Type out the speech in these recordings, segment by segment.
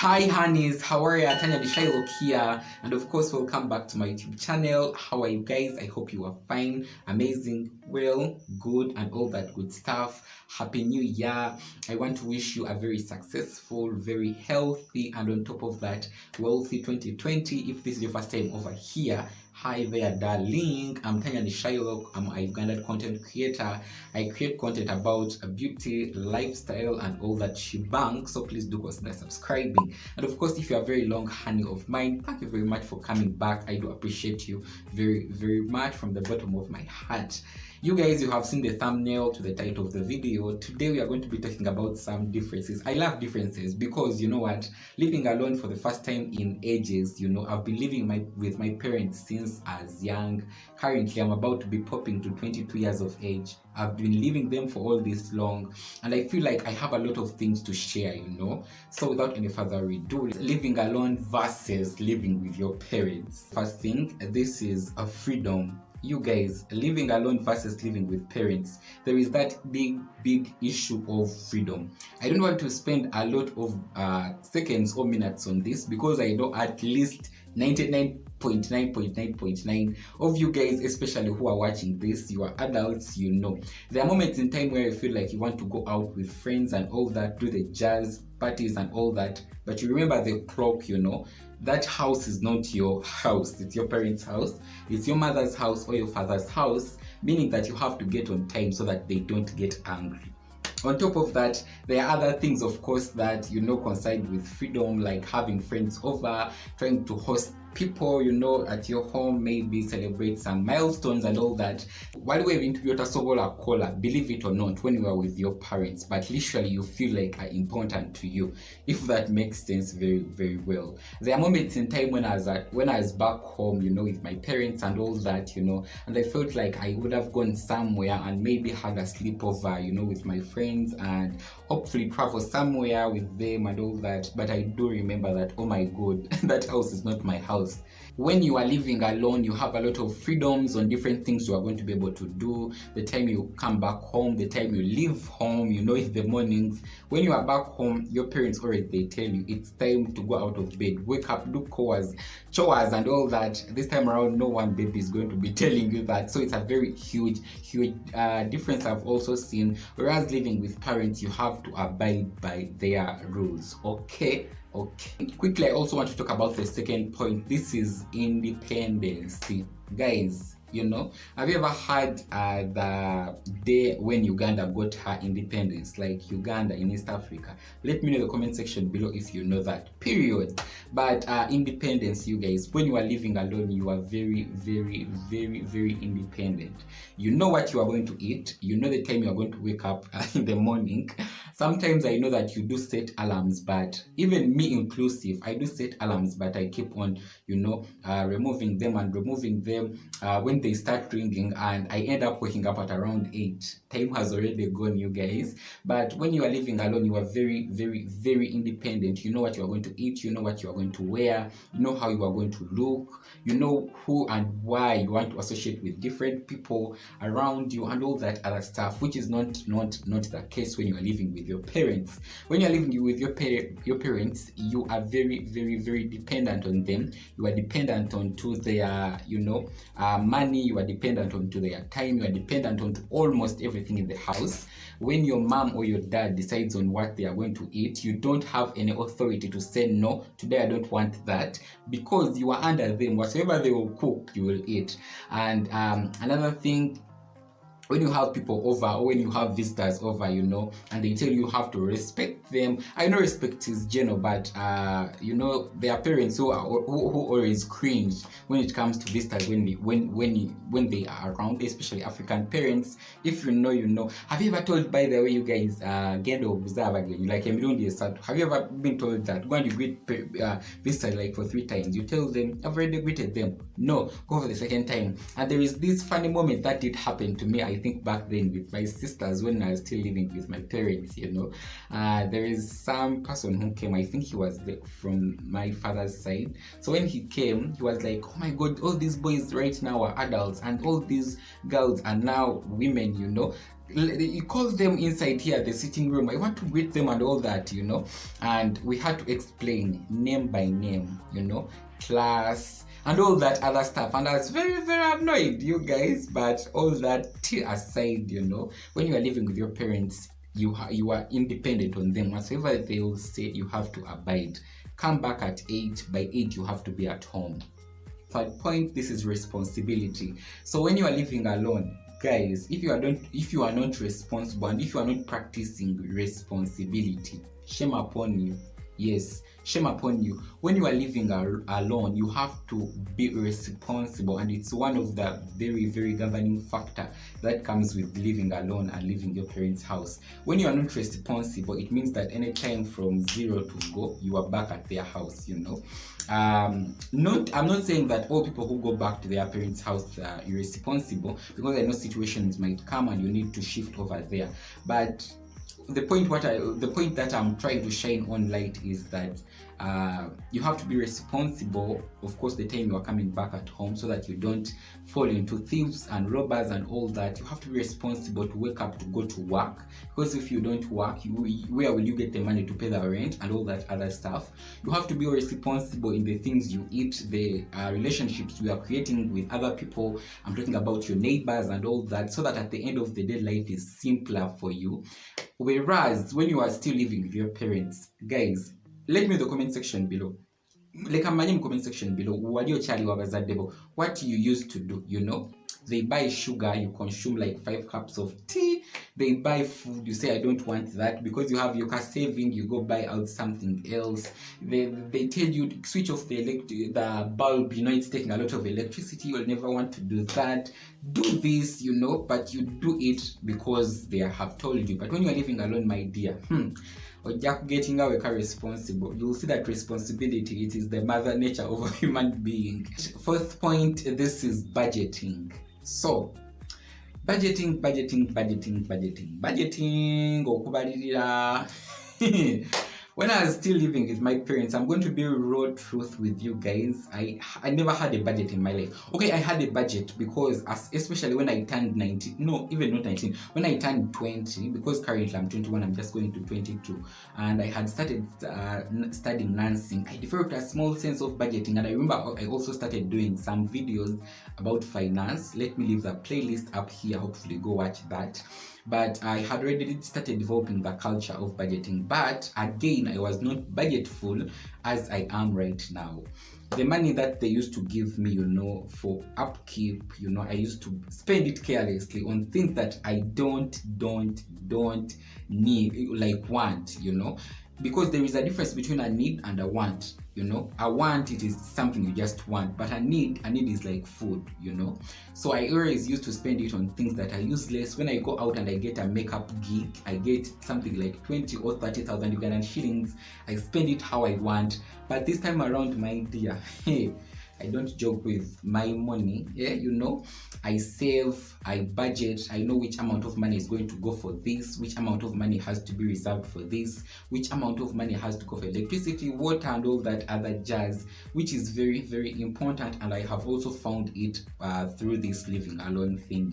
Hi honeys, how are you? Tanyanishailoc here, and of course welcome back to my YouTube channel. How are you guys? I hope you are fine, amazing, well, good, and all that good stuff. Happy New Year. I want to wish you a very successful, very healthy, and on top of that, wealthy 2020. If this is your first time over here, hi there darling, I'm Tanyanishailoc. I'm a Ugandan content creator. I create content about beauty, lifestyle, and all that shebang, so please do consider subscribing. And of course, if you are a very long honey of mine, thank you very much for coming back. I do appreciate you very much from the bottom of my heart. You guys, you have seen the thumbnail to the title of the video. Today we are going to be talking about some differences. I love differences because you know what, living alone for the first time in ages, I've been living with my parents since as young. Currently I'm about to be popping to 22 years of age. I've been living them for all this long, and I feel like I have a lot of things to share, So without any further ado, living alone versus living with your parents. First thing, this is a freedom. You guys, living alone versus living with parents, there is that big issue of freedom. I don't want to spend a lot of seconds or minutes on this because I know at least 99.9% of you guys, especially who are watching this, you are adults. There are moments in time where you feel like you want to go out with friends and all that, do the jazz parties and all that, but you remember the clock. That house is not your house, it's your parents' house, it's your mother's house or your father's house, meaning that you have to get on time so that they don't get angry. On top of that, there are other things, of course, that coincide with freedom, like having friends over, trying to host people, at your home, maybe celebrate some milestones and all that. While we're into your cola, believe it or not, when you are with your parents, but literally you feel like are important to you, if that makes sense very well. There are moments in time when I was back home, with my parents and all that, and I felt like I would have gone somewhere and maybe had a sleepover, with my friends and hopefully travel somewhere with them and all that. But I do remember that, oh my god, that house is not my house. When you are living alone, you have a lot of freedoms on different things you are going to be able to do. The time you come back home, the time you leave home, in the mornings. When you are back home, your parents already, they tell you it's time to go out of bed, wake up, do chores and all that. This time around, no one baby is going to be telling you that. So it's a very huge difference I've also seen. Whereas living with parents, you have to abide by their rules. Okay. Quickly, I also want to talk about the second point. This is independence. Guys, have you ever had the day when Uganda got her independence, like Uganda in East Africa? Let me know in the comment section below if you know that, period. But independence, you guys, when you are living alone, you are very independent. You know what you are going to eat, you know the time you are going to wake up in the morning. Sometimes I know that you do set alarms, but even me inclusive, I do set alarms, but I keep on, removing them when they start ringing, and I end up waking up at around 8. Time has already gone, you guys. But when you are living alone, you are very independent. You know what you are going to eat, you know what you are going to wear, you know how you are going to look, you know who and why you want to associate with different people around you and all that other stuff, which is not the case when you are living with your parents. When you are living with your parents, you are very dependent on them. You are dependent onto their money, you are dependent onto their time, you are dependent on almost everything in the house. When your mom or your dad decides on what they are going to eat, you don't have any authority to say no, today I don't want that, because you are under them. Whatever they will cook, you will eat. And another thing, when you have people over or when you have visitors over, and they tell you have to respect them. I know respect is general, but there are parents who always cringe when it comes to visitors when they are around, especially African parents. If you know. Have you ever told, by the way, you guys, gendo observe again, like have you ever been told that when you greet visitors like for 3 times, you tell them I've already greeted them? No, go for the second time. And there is this funny moment that did happen to me, I think back then with my sisters when I was still living with my parents. There is some person who came, I think he was from my father's side. So when he came, he was like, oh my god, all these boys right now are adults and all these girls are now women. you call them inside here, the sitting room. I want to greet them and all that, and we had to explain name by name, class and all that other stuff, and I was very, very annoyed, you guys. But all that aside, when you are living with your parents, you are independent on them. Whatever they will say, you have to abide. Come back at 8. By 8 you have to be at home. Third point, this is responsibility. So when you are living alone, guys, if you are not responsible, and if you are not practicing responsibility, shame upon you. Yes, shame upon you. When you are living alone, you have to be responsible, and it's one of the very, very governing factor that comes with living alone and living your parents' house. When you are not responsible, it means that anytime from 0 to go, you are back at their house. I'm not saying that all people who go back to their parents' house are irresponsible, because I know situations might come and you need to shift over there. But the point that I'm trying to shine on light is that you have to be responsible, of course, the time you are coming back at home, so that you don't fall into thieves and robbers and all that. You have to be responsible to wake up to go to work, because if you don't work, where will you get the money to pay the rent and all that other stuff? You have to be responsible in the things you eat, the relationships you are creating with other people. I'm talking about your neighbors and all that, so that at the end of the day, life is simpler for you. Whereas when you are still living with your parents, guys, let me in the comment section below. Like I'm in the comment section below. What you used to do, they buy sugar, you consume like 5 cups of tea. They buy food, you say I don't want that, because you have your car saving, you go buy out something else. They tell you to switch off the bulb, it's taking a lot of electricity, you'll never want to do that. Do this, but you do it because they have told you. But when you are living alone, my dear, or just getting responsible, you'll see that responsibility, it is the mother nature of a human being. Fourth point, this is budgeting. So budgeting okubalirira. When I was still living with my parents, I'm going to be raw truth with you guys. I never had a budget in my life. Okay, I had a budget because especially when I turned 19, no, even not 19, when I turned 20, because currently I'm 21, I'm just going to 22, and I had started studying nursing. I developed a small sense of budgeting, and I remember I also started doing some videos about finance. Let me leave the playlist up here, hopefully go watch that. But I had already started developing the culture of budgeting. But again, I was not budgetful as I am right now. The money that they used to give me, for upkeep, I used to spend it carelessly on things that I don't need, like want, because there is a difference between a need and a want. A want, it is something you just want, but a need is like food. So I always used to spend it on things that are useless. When I go out and I get a makeup gig, I get something like 20 or 30,000 Ugandan shillings. I spend it how I want. But this time around, my dear, I don't joke with my money. I save, I budget, I know which amount of money is going to go for this, which amount of money has to be reserved for this, which amount of money has to go for electricity, water, and all that other jazz, which is very, very important. And I have also found it through this living alone thing.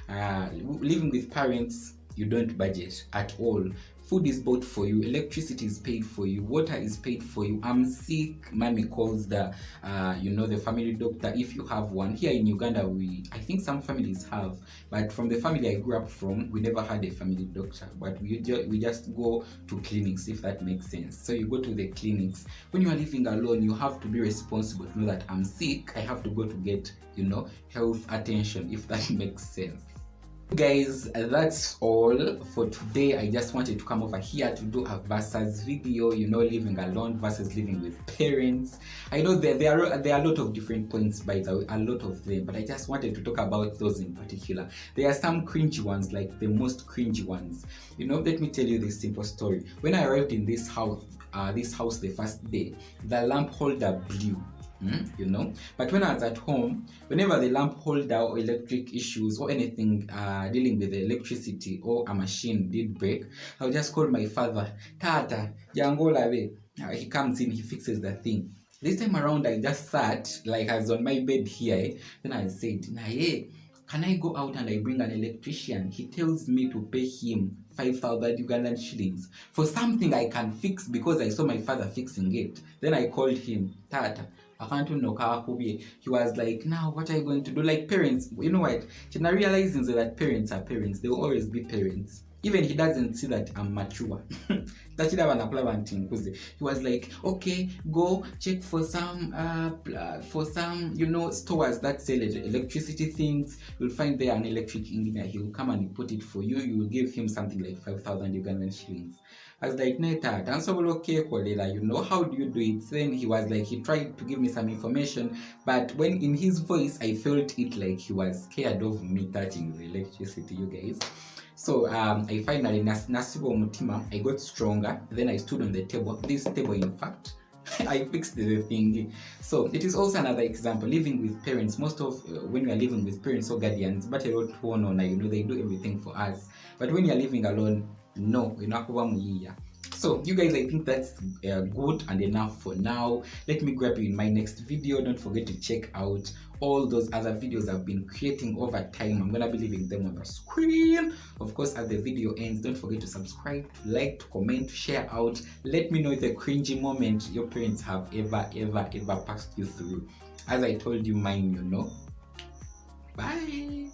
Living with parents, you don't budget at all. Food is bought for you, electricity is paid for you, water is paid for you. I'm sick, mommy calls the family doctor if you have one. Here in Uganda, I think some families have, but from the family I grew up from, we never had a family doctor, but we just go to clinics, if that makes sense. So you go to the clinics. When you are living alone, you have to be responsible to know that I'm sick, I have to go to get, health attention, if that makes sense. Guys, that's all for today. I just wanted to come over here to do a versus video, living alone versus living with parents. I know there are a lot of different points, by the way, a lot of them, but I just wanted to talk about those in particular. There are some cringy ones, like the most cringy ones. Let me tell you this simple story. When I arrived in this house the first day, the lamp holder blew. But when I was at home, whenever the lamp holder or electric issues or anything dealing with the electricity or a machine did break, I'll just call my father, Tata, Jangola. He comes in, he fixes the thing. This time around, I just sat, like I was on my bed here. Then I said, can I go out and I bring an electrician? He tells me to pay him 5,000 Ugandan shillings for something I can fix because I saw my father fixing it. Then I called him, Tata. He was like, now what are you going to do? Like parents, you know what? Realizing that parents are parents, they will always be parents. Even he doesn't see that I'm mature. He was like, okay, go check for some stores that sell electricity things. You'll find there an electric engineer. He will come and put it for you. You will give him something like 5,000 Ugandan shillings. I was like, Neta, how do you do it? Then he was like, he tried to give me some information, but when in his voice, I felt it like he was scared of me touching the electricity, you guys. So I finally, I got stronger. Then I stood on the table. This table, in fact, I fixed the thing. So it is also another example. Living with parents, most of when you are living with parents or guardians, but they do everything for us. But when you are living alone, no, so you guys, I think that's good and enough for now. Let me grab you in my next video. Don't forget to check out all those other videos I've been creating over time. I'm gonna be leaving them on the screen. Of course, as the video ends, don't forget to subscribe, to like, to comment, to share out. Let me know the cringy moment your parents have ever passed you through. As I told you, mine, Bye.